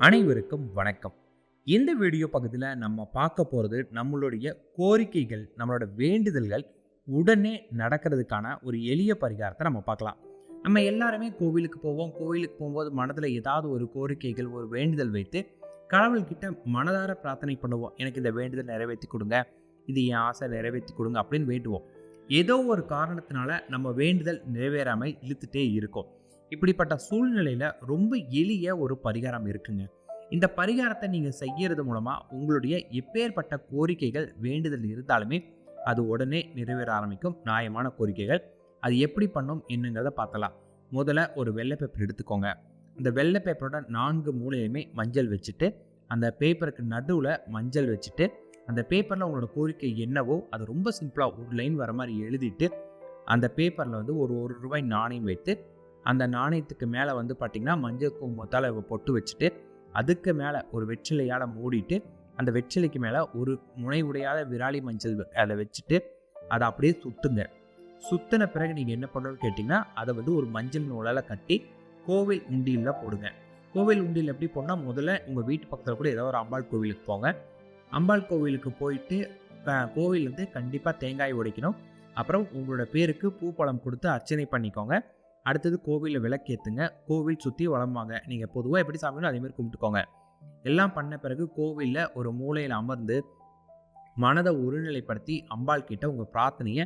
அனைவருக்கும் வணக்கம். இந்த வீடியோ பகுதியில் நம்ம பார்க்க போகிறது நம்மளுடைய கோரிக்கைகள், நம்மளோட வேண்டுதல்கள் உடனே நடக்கிறதுக்கான ஒரு எளிய பரிகாரத்தை நம்ம பார்க்கலாம். நம்ம எல்லாருமே கோவிலுக்கு போவோம். கோவிலுக்கு போகும்போது மனதில் ஏதாவது ஒரு கோரிக்கைகள், ஒரு வேண்டுதல் வைத்து கடவுள்கிட்ட மனதார பிரார்த்தனை பண்ணுவோம். எனக்கு இந்த வேண்டுதல் நிறைவேற்றி கொடுங்க, இது என் ஆசை நிறைவேற்றி கொடுங்க அப்படின்னு வேண்டுவோம். ஏதோ ஒரு காரணத்தினால நம்ம வேண்டுதல் நிறைவேறாமல் இழுத்துட்டே இருக்கும். இப்படிப்பட்ட சூழ்நிலையில் ரொம்ப எளிய ஒரு பரிகாரம் இருக்குங்க. இந்த பரிகாரத்தை நீங்கள் செய்யறது மூலமாக உங்களுடைய எப்பேற்பட்ட கோரிக்கைகள், வேண்டுதல் இருந்தாலுமே அது உடனே நிறைவேற ஆரம்பிக்கும். நியாயமான கோரிக்கைகள் அது எப்படி பண்ணும் என்னங்கிறத பார்த்தலாம். முதல்ல ஒரு வெள்ளை பேப்பர் எடுத்துக்கோங்க. அந்த வெள்ளை பேப்பரோட 4 மூலையுமே மஞ்சள் வச்சுட்டு, அந்த பேப்பருக்கு நடுவில் மஞ்சள் வச்சுட்டு, அந்த பேப்பரில் உங்களோட கோரிக்கை என்னவோ அது ரொம்ப சிம்பிளாக ஒரு லைன் வர மாதிரி எழுதிட்டு, அந்த பேப்பரில் வந்து ஒரு ரூபாய் நாணயம் வைத்து, அந்த நாணயத்துக்கு மேலே வந்து பார்த்திங்கன்னா மஞ்சள் குங்குமத்தால் பொட்டு வச்சுட்டு, அதுக்கு மேலே ஒரு வெற்றிலையால் மூடிட்டு, அந்த வெற்றிலைக்கு மேலே ஒரு முனை உடையாத விராலி மஞ்சள் அதை வச்சுட்டு அதை அப்படியே சுற்றுங்க. சுற்றின பிறகு நீங்கள் என்ன பண்ணணும்னு கேட்டிங்கன்னா, அதை வந்து ஒரு மஞ்சள் நூலால் கட்டி கோவில் உண்டியில் போடுங்க. கோவில் உண்டியில் எப்படி போனால், முதல்ல உங்கள் வீட்டு பக்கத்தில் கூட ஏதோ ஒரு அம்பாள் கோவிலுக்கு போங்க. அம்பாள் கோவிலுக்கு போயிட்டு கோவில் வந்து கண்டிப்பாக தேங்காய் உடைக்கணும். அப்புறம் உங்களோட பேருக்கு பூப்பழம் கொடுத்து அர்ச்சனை பண்ணிக்கோங்க. அடுத்தது கோவிலில் விளக்கேற்றுங்க. கோவில் சுற்றி வளம்பாங்க. நீங்கள் பொதுவாக எப்படி சாப்பிடணும் அதேமாதிரி கும்பிட்டுக்கோங்க. எல்லாம் பண்ண பிறகு கோவிலில் ஒரு மூலையில் அமர்ந்து மனதை ஒருநிலைப்படுத்தி அம்பாள் கிட்ட உங்கள் பிரார்த்தனையை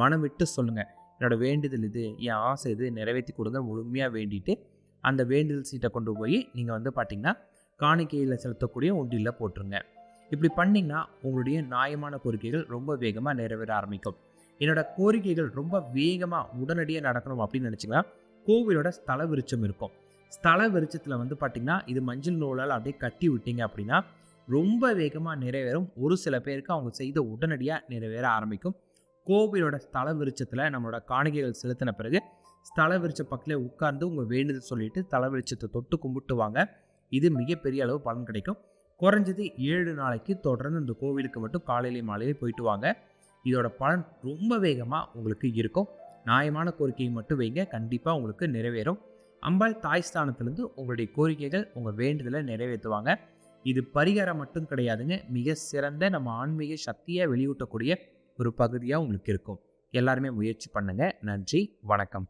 மனம் விட்டு சொல்லுங்கள். என்னோடய வேண்டுதல் இது, என் ஆசை இது, நிறைவேற்றி கொடுங்க முழுமையாக வேண்டிட்டு, அந்த வேண்டுதல் சீட்டை கொண்டு போய் நீங்கள் வந்து பார்த்திங்கன்னா காணிக்கையில் செலுத்தக்கூடிய உண்டியில் போட்டுருங்க. இப்படி பண்ணிங்கன்னா உங்களுடைய நியாயமான கோரிக்கைகள் ரொம்ப வேகமாக நிறைவேற ஆரம்பிக்கும். என்னோட கோரிக்கைகள் ரொம்ப வேகமாக உடனடியாக நடக்கணும் அப்படின்னு நினச்சிங்கன்னா, கோவிலோட ஸ்தல விருட்சம் இருக்கும். ஸ்தல விருட்சத்தில் வந்து பார்த்திங்கன்னா இது மஞ்சள் நூலால் அப்படியே கட்டி விட்டீங்க அப்படின்னா ரொம்ப வேகமாக நிறைவேறும். ஒரு சில பேருக்கு அவங்க செய்த உடனடியாக நிறைவேற ஆரம்பிக்கும். கோவிலோட ஸ்தல விருட்சத்தில் நம்மளோட காணிக்கைகள் செலுத்தின பிறகு ஸ்தல விருட்ச பக்கத்தில் உட்கார்ந்து உங்கள் வேண்டுதல் சொல்லிட்டு ஸ்தல விருட்சத்தை தொட்டு கும்பிட்டு வாங்க. இது மிகப்பெரிய அளவு பலன் கிடைக்கும். குறைஞ்சது 7 நாளைக்கு தொடர்ந்து இந்த கோவிலுக்கு மட்டும் காலையிலேயே மாலையிலே போயிட்டு வாங்க. இதோட பலன் ரொம்ப வேகமாக உங்களுக்கு இருக்கும். நியாயமான கோரிக்கையை மட்டும் வைங்க, கண்டிப்பாக உங்களுக்கு நிறைவேறும். அம்பாள் தாய் ஸ்தானத்திலேருந்து உங்களுடைய கோரிக்கைகள், உங்கள் வேண்டுதலை நிறைவேற்றுவாங்க. இது பரிகாரம் மட்டும் கிடையாதுங்க, மிக சிறந்த நம்ம ஆன்மீக சக்தியை வெளியூட்டக்கூடிய ஒரு பகுதியாக உங்களுக்கு இருக்கும். எல்லாருமே முயற்சி பண்ணுங்கள். நன்றி, வணக்கம்.